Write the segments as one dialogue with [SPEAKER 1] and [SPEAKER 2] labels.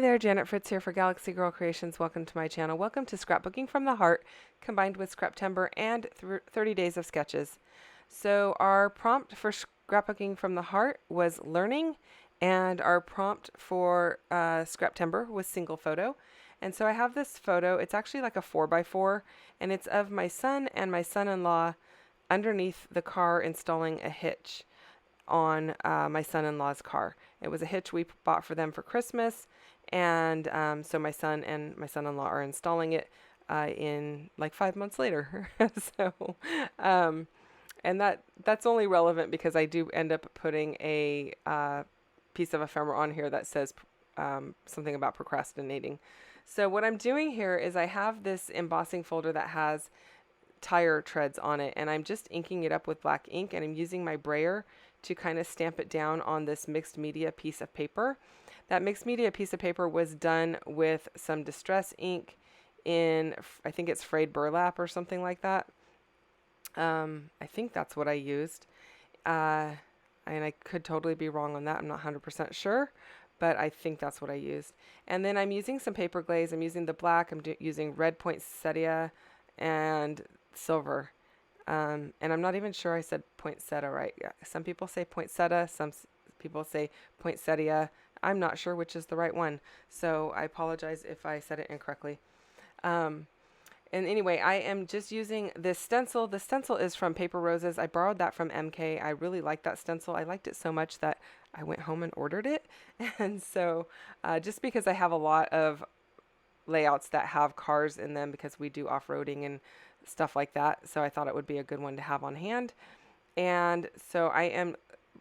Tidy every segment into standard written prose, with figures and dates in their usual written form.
[SPEAKER 1] Hey there, Janet Fritz here for Galaxy Girl Creations. Welcome to my channel. Welcome to Scrapbooking from the Heart, combined with Scraptember and 30 days of sketches. So our prompt for Scrapbooking from the Heart was learning, and our prompt for Scraptember was single photo. And so I have this photo. It's actually like a 4x4, and it's of my son and my son-in-law underneath the car installing a hitch on my son-in-law's car. It was a hitch we bought for them for Christmas, and so my son and my son-in-law are installing it in like 5 months later. so, um, and that's only relevant because I do end up putting a piece of ephemera on here that says something about procrastinating. So what I'm doing here is I have this embossing folder that has tire treads on it, and I'm just inking it up with black ink, and I'm using my brayer to kind of stamp it down on this mixed media piece of paper. That mixed media piece of paper was done with some distress ink in, I think it's frayed burlap or something like that. I think that's what I used. And I could totally be wrong on that. I'm not 100% sure, but I think that's what I used. And then I'm using some paper glaze. I'm using the black. I'm using red poinsettia and silver. And I'm not even sure I said poinsettia right. Yeah, some people say poinsettia, some people say poinsettia. I'm not sure which is the right one, so I apologize if I said it incorrectly. And anyway, I am just using this stencil. The stencil is from Paper Roses. I borrowed that from MK. I really like that stencil. I liked it so much that I went home and ordered it. And so just because I have a lot of layouts that have cars in them because we do off-roading and stuff like that, so I thought it would be a good one to have on hand. And so I am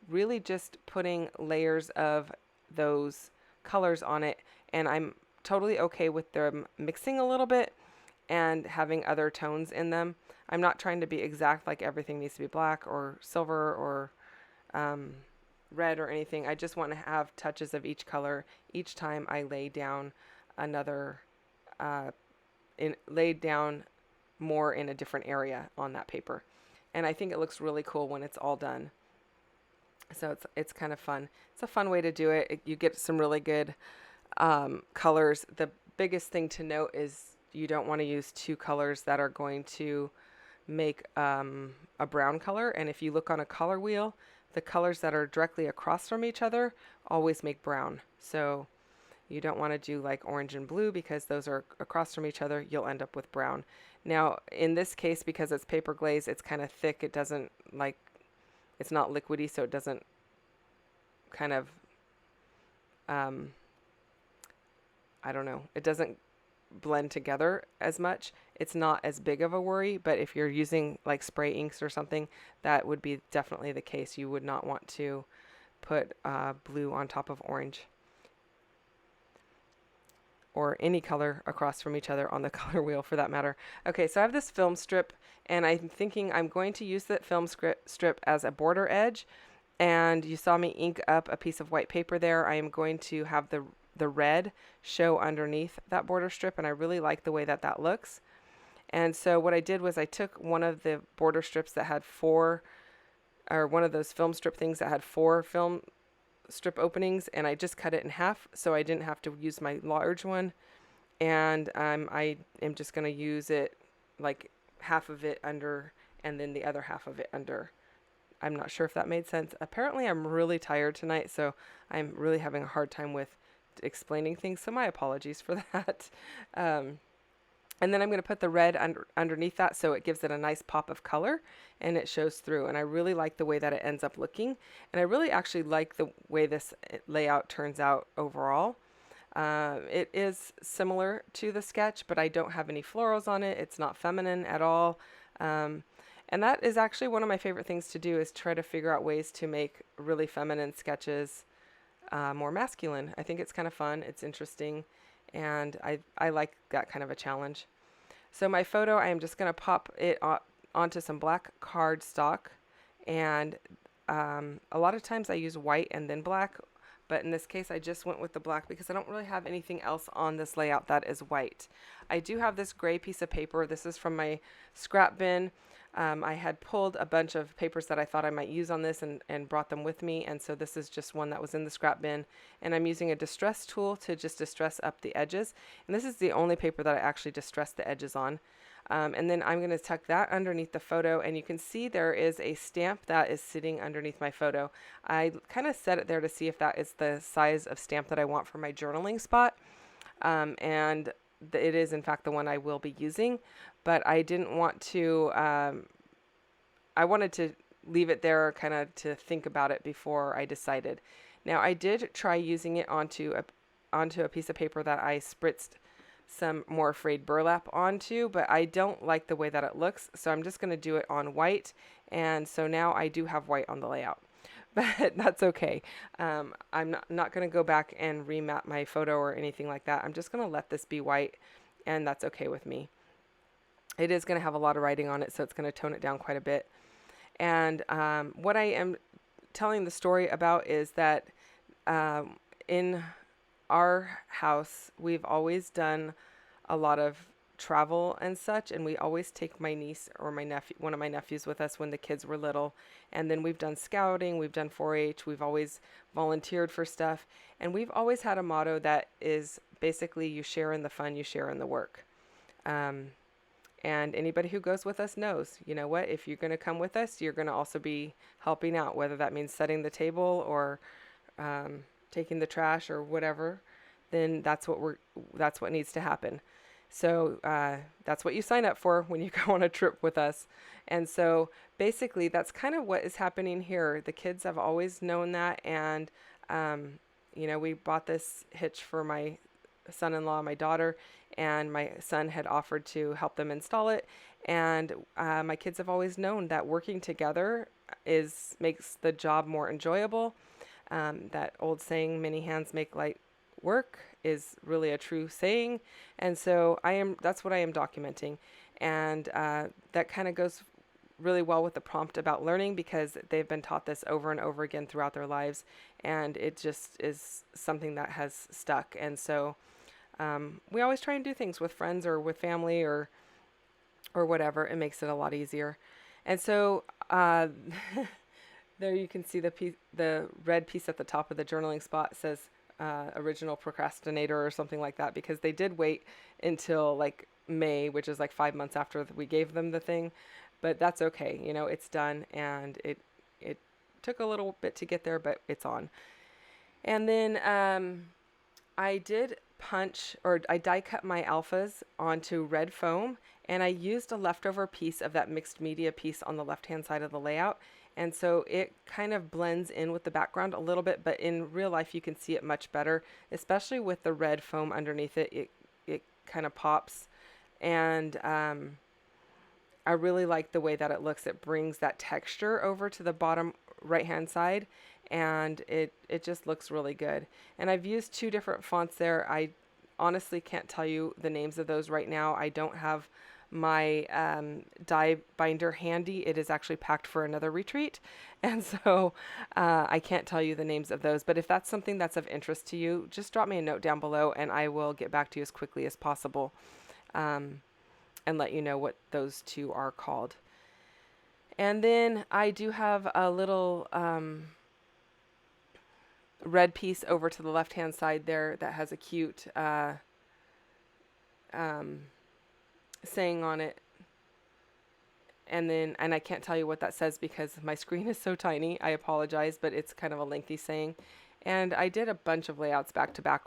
[SPEAKER 1] really just putting layers of those colors on it, and I'm totally okay with them mixing a little bit and having other tones in them. I'm not trying to be exact, like everything needs to be black or silver or red or anything. I just want to have touches of each color each time I lay down another lay down more in a different area on that paper. And I think it looks really cool when it's all done. So it's kind of fun. It's a fun way to do it. You get some really good colors. The biggest thing to note is you don't want to use two colors that are going to make a brown color. And if you look on a color wheel, the colors that are directly across from each other always make brown. So you don't want to do like orange and blue because those are across from each other. You'll end up with brown. Now, in this case, because it's paper glaze, it's kind of thick. It doesn't like, it's not liquidy, so it doesn't kind of, I don't know, it doesn't blend together as much. It's not as big of a worry, but if you're using like spray inks or something, that would be definitely the case. You would not want to put blue on top of orange or any color across from each other on the color wheel for that matter. Okay, so I have this film strip, and I'm thinking I'm going to use that film strip as a border edge. And you saw me ink up a piece of white paper there. I am going to have the red show underneath that border strip, and I really like the way that that looks. And so what I did was I took one of the border strips that had four, or one of those film strip things that had four film strip openings, and I just cut it in half so I didn't have to use my large one. And I am just going to use it like half of it under and then the other half of it under. I'm not sure if that made sense. Apparently I'm really tired tonight, so I'm really having a hard time with explaining things, so my apologies for that. And then I'm going to put the red underneath that so it gives it a nice pop of color and it shows through. And I really like the way that it ends up looking. And I really actually like the way this layout turns out overall. It is similar to the sketch, but I don't have any florals on it. It's not feminine at all. And that is actually one of my favorite things to do, is try to figure out ways to make really feminine sketches more masculine. I think it's kind of fun. It's interesting. And I like that kind of a challenge. So my photo, I am just going to pop it onto some black cardstock. And a lot of times I use white and then black. But in this case, I just went with the black because I don't really have anything else on this layout that is white. I do have this gray piece of paper. This is from my scrap bin. I had pulled a bunch of papers that I thought I might use on this and brought them with me. And so this is just one that was in the scrap bin. And I'm using a distress tool to just distress up the edges. And this is the only paper that I actually distress the edges on. And then I'm going to tuck that underneath the photo. And you can see there is a stamp that is sitting underneath my photo. I kind of set it there to see if that is the size of stamp that I want for my journaling spot. And it is in fact the one I will be using, but I didn't want to, I wanted to leave it there kind of to think about it before I decided. Now I did try using it onto a piece of paper that I spritzed some more frayed burlap onto, but I don't like the way that it looks, so I'm just going to do it on white. And so now I do have white on the layout. But that's okay. I'm not going to go back and remap my photo or anything like that. I'm just going to let this be white, and that's okay with me. It is going to have a lot of writing on it, so it's going to tone it down quite a bit. And what I am telling the story about is that in our house, we've always done a lot of travel and such, and we always take my niece or my nephew, one of my nephews, with us when the kids were little. And then we've done scouting, we've done 4-H, we've always volunteered for stuff, and we've always had a motto that is basically you share in the fun, you share in the work. And anybody who goes with us knows, you know what, if you're going to come with us, you're going to also be helping out, whether that means setting the table or taking the trash or whatever. Then that's what needs to happen. So that's what you sign up for when you go on a trip with us. And so basically that's kind of what is happening here. The kids have always known that. And, we bought this hitch for my son-in-law, my daughter, and my son had offered to help them install it. And my kids have always known that working together makes the job more enjoyable. That old saying, many hands make light work, is really a true saying. And so that's what I am documenting. And that kind of goes really well with the prompt about learning, because they've been taught this over and over again throughout their lives, and it just is something that has stuck. And so we always try and do things with friends or with family or whatever. It makes it a lot easier. And so there you can see the red piece at the top of the journaling spot says original procrastinator or something like that, because they did wait until like May, which is like 5 months after we gave them the thing. But that's okay. It's done, and it took a little bit to get there, but it's on. And then I did I die cut my alphas onto red foam, and I used a leftover piece of that mixed media piece on the left-hand side of the layout. And so it kind of blends in with the background a little bit, but in real life you can see it much better, especially with the red foam underneath it. It kind of pops. And I really like the way that it looks. It brings that texture over to the bottom right-hand side, and it just looks really good. And I've used 2 different fonts there. I honestly can't tell you the names of those right now. I don't have my die binder handy. It is actually packed for another retreat, and so I can't tell you the names of those. But if that's something that's of interest to you, just drop me a note down below, and I will get back to you as quickly as possible and let you know what those 2 are called. And then I do have a little red piece over to the left-hand side there that has a cute saying on it. And I can't tell you what that says because my screen is so tiny. I apologize, but it's kind of a lengthy saying. And I did a bunch of layouts back to back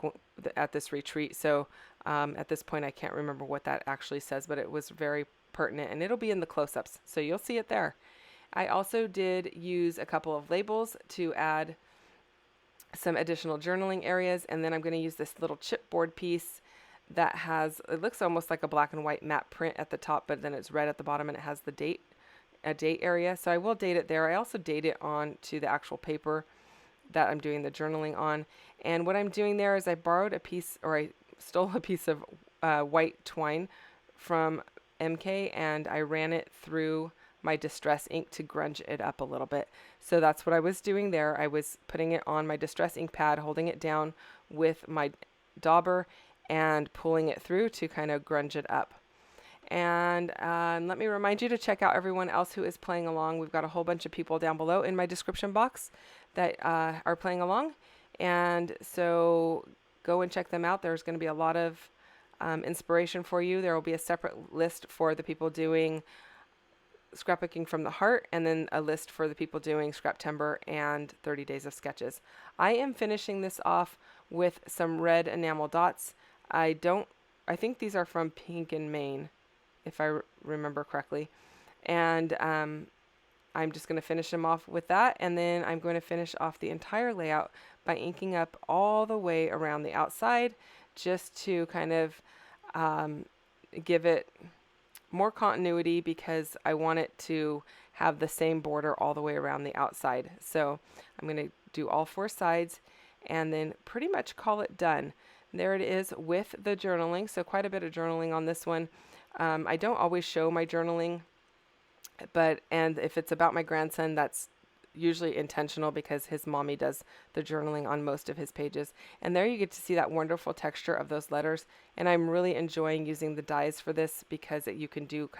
[SPEAKER 1] at this retreat. So at this point, I can't remember what that actually says, but it was very pertinent, and it'll be in the close-ups. So you'll see it there. I also did use a couple of labels to add some additional journaling areas. And then I'm going to use this little chipboard piece that it looks almost like a black and white matte print at the top, but then it's red at the bottom, and it has a date area. So I will date it there. I also date it on to the actual paper that I'm doing the journaling on. And what I'm doing there is I stole a piece of white twine from MK, and I ran it through my distress ink to grunge it up a little bit. So that's what I was doing there. I was putting it on my distress ink pad, holding it down with my dauber, and pulling it through to kind of grunge it up. And let me remind you to check out everyone else who is playing along. We've got a whole bunch of people down below in my description box that are playing along. And so go and check them out. There's going to be a lot of inspiration for you. There will be a separate list for the people doing Scrapbooking from the Heart, and then a list for the people doing Scraptember and 30 Days of Sketches. I am finishing this off with some red enamel dots. I think these are from Pink and Maine, if I remember correctly. And I'm just going to finish them off with that, and then I'm going to finish off the entire layout by inking up all the way around the outside, just to kind of give it more continuity, because I want it to have the same border all the way around the outside. So I'm going to do all 4 sides and then pretty much call it done. There it is with the journaling. So quite a bit of journaling on this one. I don't always show my journaling, and if it's about my grandson, that's usually intentional because his mommy does the journaling on most of his pages. And there you get to see that wonderful texture of those letters. And I'm really enjoying using the dies for this because you can do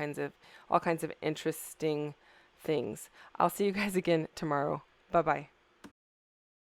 [SPEAKER 1] all kinds of interesting things. I'll see you guys again tomorrow. Bye-bye.